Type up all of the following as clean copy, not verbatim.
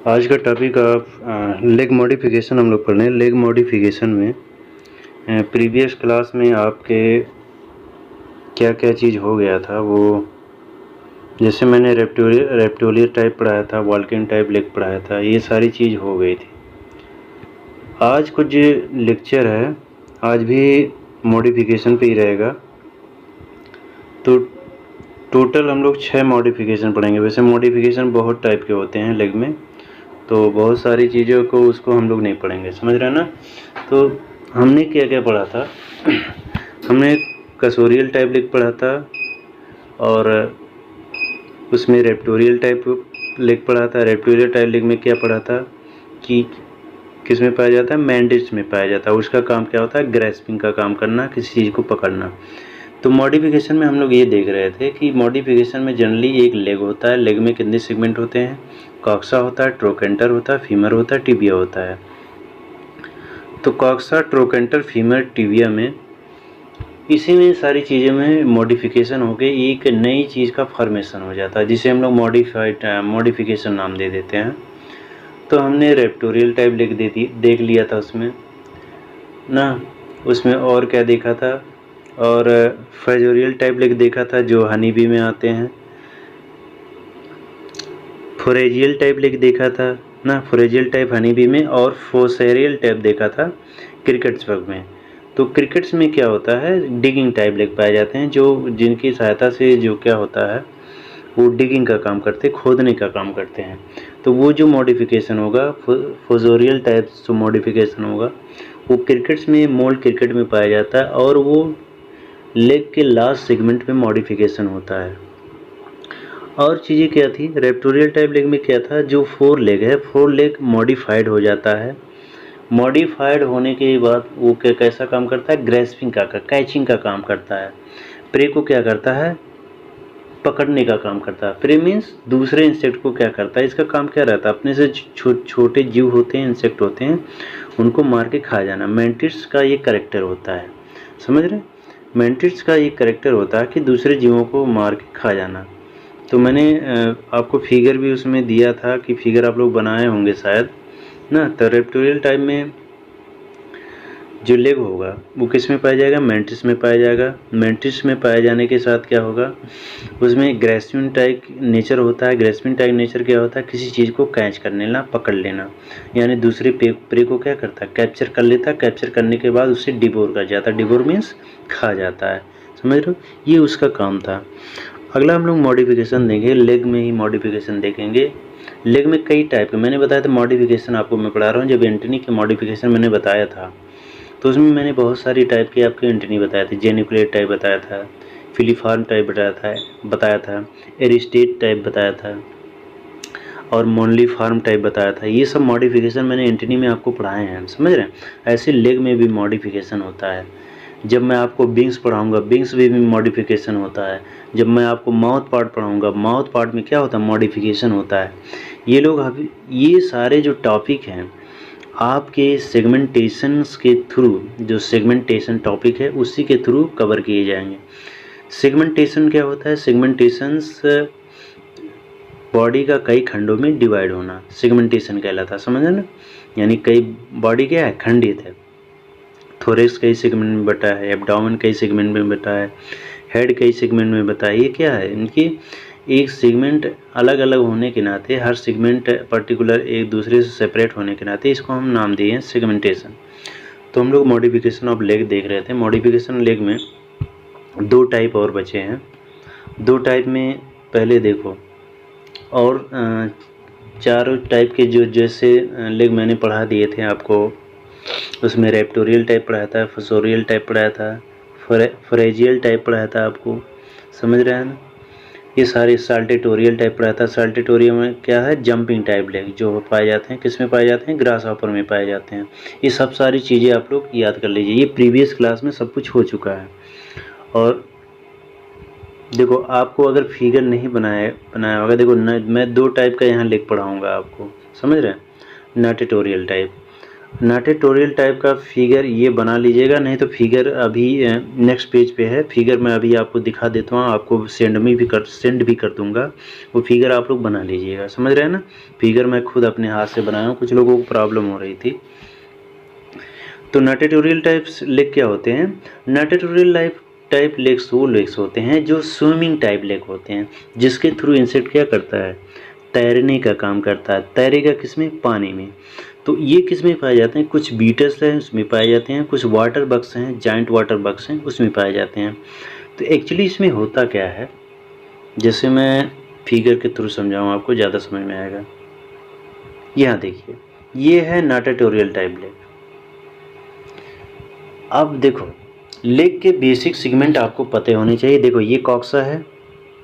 आज का topic of leg modification हम लोग पढ़ रहे हैं। लेग मॉडिफिकेशन में प्रीवियस क्लास में आपके क्या क्या चीज़ हो गया था, वो जैसे मैंने रेप्टोलियर टाइप पढ़ाया था, वॉल्किन टाइप लेग पढ़ाया था, ये सारी चीज़ हो गई थी। आज कुछ लेक्चर है, आज भी मॉडिफिकेशन पे ही रहेगा। तो टोटल हम लोग 6 मॉडिफिकेशन पढ़ेंगे। वैसे मॉडिफिकेशन बहुत टाइप के होते हैं लेग में, तो बहुत सारी चीज़ों को उसको हम लोग नहीं पढ़ेंगे, समझ रहे हैं ना। तो हमने क्या क्या पढ़ा था हमने कसोरियल टाइप लेग पढ़ा था, और उसमें रेप्टोरियल टाइप लेग पढ़ा था। रेप्टोरियल टाइप लेग में क्या पढ़ा था कि किस में पाया जाता है, मैंडिट्स में पाया जाता है। उसका काम क्या होता है, ग्रेस्पिंग का काम करना, किसी चीज़ को पकड़ना। तो मॉडिफिकेशन में हम लोग ये देख रहे थे कि मॉडिफिकेशन में जनरली एक लेग होता है। लेग में कितने सेगमेंट होते हैं, कॉक्सा होता है, ट्रोकेंटर होता है, फीमर होता है, टिबिया होता है। तो कॉक्सा, ट्रोकेंटर, फीमर, टिबिया में इसी में सारी चीज़ों में मॉडिफिकेशन होकर एक नई चीज़ का फॉर्मेशन हो जाता है, जिसे हम लोग मॉडिफिकेशन नाम दे देते हैं। तो हमने रेप्टोरियल टाइप देख लिया था उसमें ना। उसमें और क्या देखा था, और फेजोरियल टाइप लेग देखा था जो हनी बी में आते हैं। फोरेजियल टाइप लेग देखा था ना, फोरेजियल टाइप हनी बी में, और फोसेरियल टाइप देखा था क्रिकेट्स बग में। तो क्रिकेट्स में क्या होता है, डिगिंग टाइप लेग पाए जाते हैं, जो जिनकी सहायता से जो क्या होता है, वो डिगिंग का काम करते हैं, खोदने का काम करते हैं। तो वो जो मॉडिफिकेशन होगा, फोजोरियल टाइप जो मॉडिफिकेशन होगा, वो क्रिकेट्स में, मोल्ड क्रिकेट में पाया जाता है, और वो लेग के लास्ट सेगमेंट में मॉडिफिकेशन होता है। और चीज़ें क्या थी, रेप्टोरियल टाइप लेग में क्या था, जो 4 लेग है, 4 लेग मॉडिफाइड हो जाता है। मॉडिफाइड होने के बाद वो कैसा काम करता है, ग्रेस्पिंग का, कैचिंग का काम करता है। प्रे को क्या करता है, पकड़ने का काम करता है। प्रे मीन्स दूसरे इंसेक्ट को क्या करता है, इसका काम क्या रहता है, अपने से छोटे जीव होते हैं, इंसेक्ट होते हैं, उनको मार के खा जाना। मेंटिस का ये करेक्टर होता है, समझ रहे। मेंटिस का ये करेक्टर होता है कि दूसरे जीवों को मार के खा जाना। तो मैंने आपको फिगर भी उसमें दिया था, कि फिगर आप लोग बनाए होंगे शायद ना। तो रेप्टोरियल टाइप में जो लेग होगा वो किस में पाया जाएगा, मेंटिस में पाया जाएगा। मेंटिस में पाए जाने के साथ क्या होगा, उसमें ग्रेस्पिंग टाइप नेचर होता है। ग्रेस्पिंग टाइप नेचर क्या होता है, किसी चीज़ को कैच कर लेना, पकड़ लेना, यानी दूसरे प्रे को क्या करता है, कैप्चर कर लेता है। कैप्चर करने के बाद उसे डिवोर कर जाता है। डिवोर मीन्स खा जाता है, समझ रहे हो, ये उसका काम था। अगला हम लोग मॉडिफिकेशन देंगे, लेग में ही मॉडिफिकेशन देखेंगे। लेग में कई टाइप के मैंने बताया था मॉडिफिकेशन, आपको मैं पढ़ा रहा हूँ। जब एंटनी के मॉडिफिकेशन मैंने बताया था, तो उसमें मैंने बहुत सारी टाइप के आपके एंटनी बताए थे। जेनिकुलेट टाइप बताया था, फिलीफार्म टाइप बताया था, एरिस्टेट टाइप बताया था, और मोनली फार्म टाइप बताया था। ये सब मॉडिफिकेशन मैंने एंटनी में आपको पढ़ाए हैं, समझ रहे हैं। ऐसे लेग में भी मॉडिफिकेशन होता है। जब मैं आपको विंग्स पढ़ाऊंगा, विंग्स में भी मॉडिफिकेशन होता है। जब मैं आपको माउथ पार्ट पढ़ाऊंगा, माउथ पार्ट में क्या होता है, मॉडिफिकेशन होता है। ये सारे जो टॉपिक हैं आपके सेगमेंटेशंस के थ्रू, जो सेगमेंटेशन टॉपिक है उसी के थ्रू कवर किए जाएंगे। सेगमेंटेशन क्या होता है, सेगमेंटेशंस बॉडी का कई खंडों में डिवाइड होना सेगमेंटेशन कहलाता है, समझे ना। यानी कई बॉडी क्या है, खंडित है। थोरेक्स कई सेगमेंट में बटा है, एब्डोमेन कई सेगमेंट में बटा है, हेड कई सेगमेंट में बटा है। ये क्या है, इनकी एक सेगमेंट अलग अलग होने के नाते, हर सेगमेंट पर्टिकुलर एक दूसरे से सेपरेट होने के नाते इसको हम नाम दिए हैं सेगमेंटेशन। तो हम लोग मॉडिफिकेशन ऑफ लेग देख रहे थे। मॉडिफिकेशन लेग में 2 टाइप और बचे हैं। 2 टाइप में पहले देखो, और 4 टाइप के जो जैसे लेग मैंने पढ़ा दिए थे आपको। उसमें रेप्टोरियल टाइप पढ़ाया था, फोसोरियल टाइप पढ़ाया था, फोरेजियल टाइप पढ़ाया था आपको, समझ रहे हैं ना। ये सारे साल्टेटोरियल टाइप पढ़ाया था। साल्टेटोरियल में क्या है, जंपिंग टाइप लेग जो पाए जाते हैं, किस में पाए जाते हैं, ग्रास हॉपर में पाए जाते हैं। ये सब सारी चीज़ें आप लोग याद कर लीजिए, ये प्रीवियस क्लास में सब कुछ हो चुका है। और देखो, आपको अगर फिगर नहीं बनाया होगा, देखो मैं 2 टाइप का यहाँ लेग पढ़ाऊँगा आपको, समझ रहे हैं, नाटेटोरियल टाइप नाटेटोरियल टाइप का फिगर ये बना लीजिएगा, नहीं तो फिगर अभी नेक्स्ट पेज पे है। फिगर मैं अभी आपको दिखा देता हूँ, आपको सेंड भी कर दूंगा। वो फिगर आप लोग बना लीजिएगा, समझ रहे हैं ना। फिगर मैं खुद अपने हाथ से बनाया हूँ, कुछ लोगों को प्रॉब्लम हो रही थी। तो नाटेटोरियल टाइप्स लेग क्या होते हैं? नाटेटोरियल टाइप लेग्स वो लेग्स होते हैं जो स्विमिंग टाइप लेग होते हैं, जिसके थ्रू इंसेक्ट क्या करता है? तैरने का काम करता है। तैरेगा किसमें? पानी में। तो ये किस में पाए जाते हैं? कुछ बीटल्स हैं उसमें पाए जाते हैं, कुछ वाटर बग्स हैं, जाइंट वाटर बग्स हैं उसमें पाए जाते हैं। तो एक्चुअली इसमें होता क्या है, जैसे मैं फिगर के थ्रू समझाऊँ आपको ज़्यादा समझ में आएगा। यहाँ देखिए, ये है नाटेटोरियल टाइप लेग। अब देखो, लेग के बेसिक सेगमेंट आपको पते होने चाहिए। देखो ये कॉक्सा है,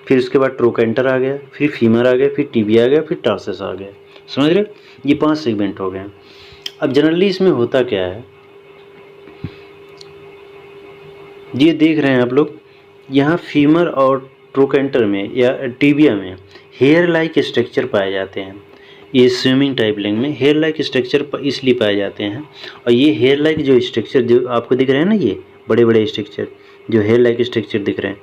फिर उसके बाद ट्रोकेंटर आ गया, फिर फीमर आ गया, फिर टिबिया आ गया, फिर टार्सस आ गया। समझ रहे? ये 5 सेगमेंट हो गए। अब जनरली इसमें होता क्या है, ये देख रहे हैं आप लोग, यहाँ फीमर और ट्रोकेंटर में या टिबिया में हेयर लाइक स्ट्रक्चर पाए जाते हैं। ये स्विमिंग टाइप लेग में हेयर लाइक स्ट्रक्चर इसलिए पाए जाते हैं। और ये हेयर लाइक जो स्ट्रक्चर जो आपको दिख रहे हैं ना, ये बड़े बड़े स्ट्रक्चर जो हेयर लाइक स्ट्रक्चर दिख रहे हैं,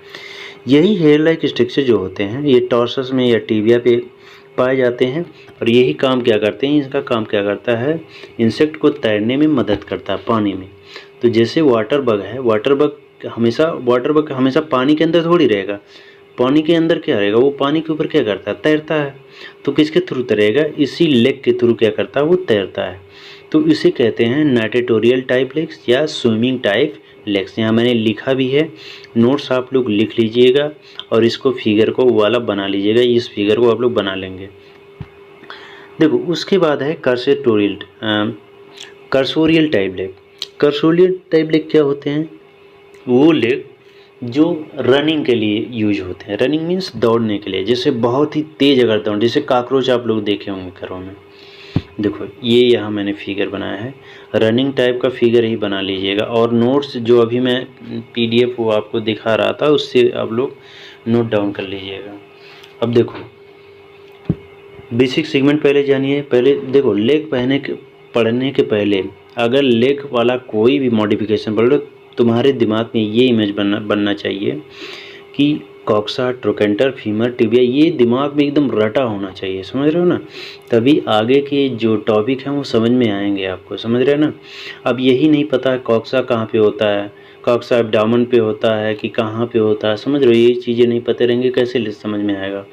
यही हेयर लाइक स्ट्रक्चर जो होते हैं ये टॉर्सस में या टिबिया पे पाए जाते हैं। और यही काम क्या करते हैं, इसका काम क्या करता है, इंसेक्ट को तैरने में मदद करता है पानी में। तो जैसे वाटर बग है, वाटर बग हमेशा पानी के अंदर थोड़ी रहेगा। पानी के अंदर क्या रहेगा, वो पानी के ऊपर क्या करता है, तैरता है। तो किसके थ्रू तैरेगा? इसी लेग के थ्रू क्या करता है, वो तैरता है। तो इसे कहते हैं नाटेटोरियल टाइप लेग्स या स्विमिंग टाइप लेग्स। यहाँ मैंने लिखा भी है, नोट्स आप लोग लिख लीजिएगा और इसको फिगर को वाला बना लीजिएगा। इस फिगर को आप लोग बना लेंगे। देखो उसके बाद है cursorial type leg. Cursorial type leg क्या होते हैं? वो लेग जो रनिंग के लिए यूज होते हैं। रनिंग मीन्स दौड़ने के लिए, जैसे बहुत ही तेज़ अगर दौड़, जैसे काकरोच आप लोग देखे होंगे घरों में। देखो ये यहाँ मैंने फिगर बनाया है, रनिंग टाइप का फिगर ही बना लीजिएगा। और नोट्स जो अभी मैं PDF वो आपको दिखा रहा था, उससे आप लोग नोट डाउन कर लीजिएगा। अब देखो बेसिक सेगमेंट पहले जानिए। पहले देखो, लेग पढ़ने के पहले अगर लेग वाला कोई भी मॉडिफिकेशन पढ़ लो, तुम्हारे दिमाग में ये इमेज बनना चाहिए कि कॉक्सा, ट्रोकेंटर, फीमर, टिबिया, ये दिमाग में एकदम रटा होना चाहिए। समझ रहे हो ना? तभी आगे के जो टॉपिक हैं वो समझ में आएंगे आपको। समझ रहे हैं ना? अब यही नहीं पता है कॉक्सा कहाँ पे होता है, कॉक्सा एब्डामन पे होता है कि कहाँ पे होता है, समझ रहे हो? ये चीज़ें नहीं पता रहेंगी, कैसे समझ में आएगा?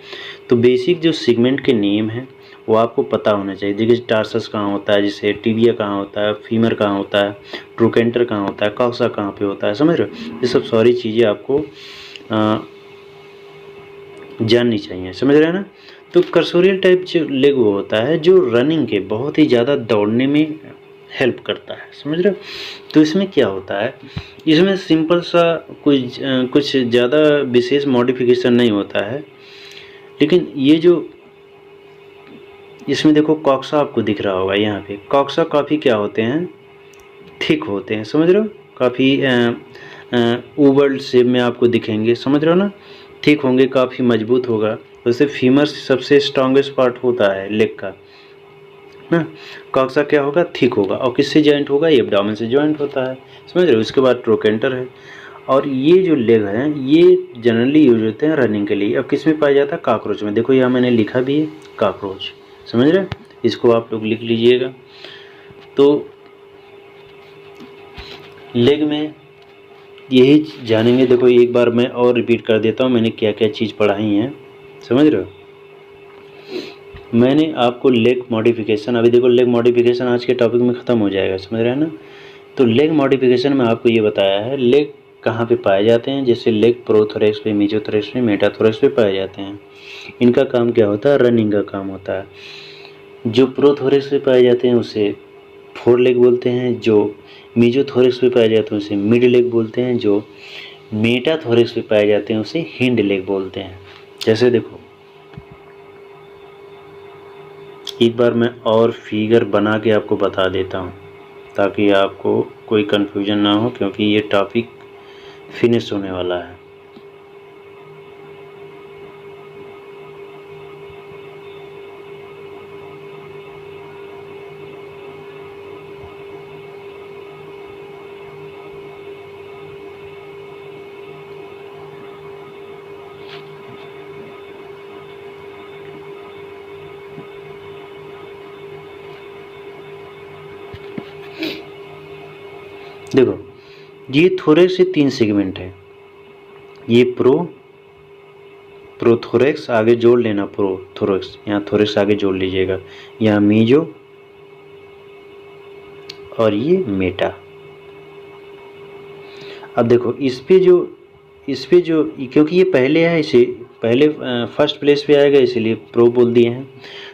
तो बेसिक जो सेगमेंट के नेम हैं वो आपको पता होना चाहिए। जैसे टार्सस कहाँ होता है, जैसे टिबिया कहाँ होता है, फीमर कहाँ होता है, ट्रोकेंटर कहाँ होता है, कॉक्सा कहाँ पे होता है। समझ रहे हो? ये सब सारी चीज़ें आपको जाननी चाहिए। समझ रहे हैं ना? तो कर्सोरियल टाइप जो लेग वो होता है जो रनिंग के बहुत ही ज़्यादा दौड़ने में हेल्प करता है। समझ रहे हो? तो इसमें क्या होता है, इसमें सिंपल सा कुछ ज़्यादा विशेष मॉडिफिकेशन नहीं होता है। लेकिन ये जो इसमें देखो कॉक्सा आपको दिख रहा होगा, यहाँ पे कॉक्सा काफ़ी क्या होते हैं, थिक होते हैं। समझ रहे हो? काफ़ी ओवल शेप में आपको दिखेंगे। समझ रहे हो ना? थिक होंगे, काफ़ी मजबूत होगा। वैसे फीमर सबसे स्ट्रॉन्गेस्ट पार्ट होता है लेग का ना। कॉक्सा क्या होगा, थिक होगा। और किससे जॉइंट होगा, ये एब्डोमेन से जॉइंट होता है। समझ रहे हो? उसके बाद ट्रोकेंटर है। और ये जो लेग हैं ये जनरली यूज होते हैं रनिंग के लिए। अब किस में पाया जाता है? कॉकरोच में। देखो यहाँ मैंने लिखा भी है कॉकरोच। समझ रहे? इसको आप लोग लिख लीजिएगा। तो लेग में यही जानेंगे। देखो एक बार मैं और रिपीट कर देता हूँ, मैंने क्या क्या चीज़ पढ़ाई हैं। समझ रहे हो? मैंने आपको लेग मॉडिफिकेशन, अभी देखो लेग मॉडिफिकेशन आज के टॉपिक में ख़त्म हो जाएगा। समझ रहे हैं ना? तो लेग मॉडिफिकेशन में आपको ये बताया है लेग कहाँ पे पाए जाते हैं। जैसे लेग प्रोथोरेक्स पे, मेसोथोरेक्स पे, मेटाथोरेक्स पे पाए जाते हैं। इनका काम क्या होता है, रनिंग का काम होता है। जो प्रोथोरेक्स पे पाए जाते हैं उसे फोर लेग बोलते हैं, जो मेसोथोरेक्स पे पाए जाते हैं उसे मिड लेग बोलते हैं, जो मेटाथोरेक्स पे पाए जाते हैं उसे हिंड लेग बोलते हैं। जैसे देखो एक बार मैं और फिगर बना के आपको बता देता हूँ ताकि आपको कोई कन्फ्यूजन ना हो, क्योंकि ये टॉपिक फिनिश होने वाला है। देखो ये थोरेक्स से 3 सेगमेंट है, ये प्रोथोरेक्स आगे जोड़ लेना, प्रोथोरेक्स यहाँ थोरेक्स आगे जोड़ लीजिएगा, यहाँ मीजो और ये मेटा। अब देखो इस पे जो क्योंकि ये पहले है, इसे पहले फर्स्ट प्लेस पे आएगा इसीलिए प्रो बोल दिए हैं।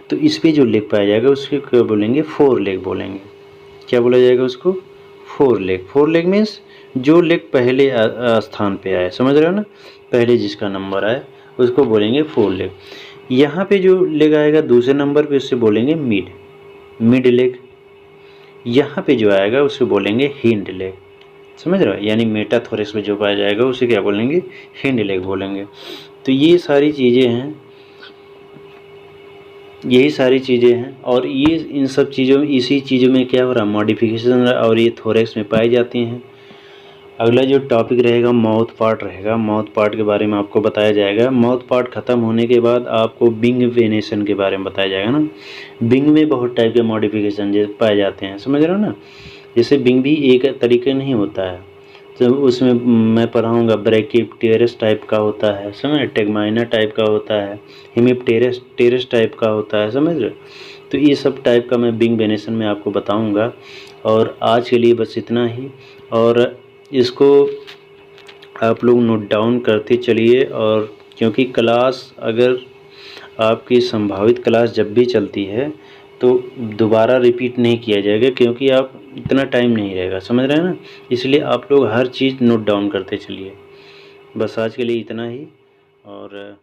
तो इस पे जो लेग पाया जाएगा उसको क्या बोलेंगे, 4 लेग बोलेंगे। क्या बोला जाएगा उसको, 4 लेग। 4 लेग मीन्स जो लेग पहले स्थान पे आए, समझ रहे हो ना, पहले जिसका नंबर आए उसको बोलेंगे 4 लेग। यहाँ पे जो लेग आएगा दूसरे नंबर पे उससे बोलेंगे मिड लेग। यहाँ पे जो आएगा उसको बोलेंगे हिंड लेग, समझ रहे हो, यानी मेटाथोरेक्स में जो पाया जाएगा उसे क्या बोलेंगे, हिंड लेग बोलेंगे। तो ये सारी चीज़ें हैं, यही सारी चीज़ें हैं, और ये इन सब चीज़ों इसी चीज़ों में क्या हो रहा है, मॉडिफिकेशन, और ये थोरेक्स में पाई जाती हैं। अगला जो टॉपिक रहेगा माउथ पार्ट रहेगा, माउथ पार्ट के बारे में आपको बताया जाएगा। माउथ पार्ट ख़त्म होने के बाद आपको बिंग वेनेशन के बारे में बताया जाएगा ना। बिंग में बहुत टाइप के मॉडिफिकेशन पाए जाते हैं, समझ रहे हो ना। जैसे बिंग भी एक तरीके नहीं होता है, तो उसमें मैं पढ़ाऊँगा ब्रैकिप्टेरस टाइप का होता है, समझ, टेगमाइना टाइप का होता है, हेमिप्टेरस टाइप का होता है, समझ रहे। तो ये सब टाइप का मैं बिंग वेनेशन में आपको बताऊँगा। और आज के लिए बस इतना ही, और इसको आप लोग नोट डाउन करते चलिए। और क्योंकि क्लास, अगर आपकी संभावित क्लास जब भी चलती है तो दोबारा रिपीट नहीं किया जाएगा, क्योंकि आप इतना टाइम नहीं रहेगा, समझ रहे हैं ना। इसलिए आप लोग हर चीज़ नोट डाउन करते चलिए। बस आज के लिए इतना ही, और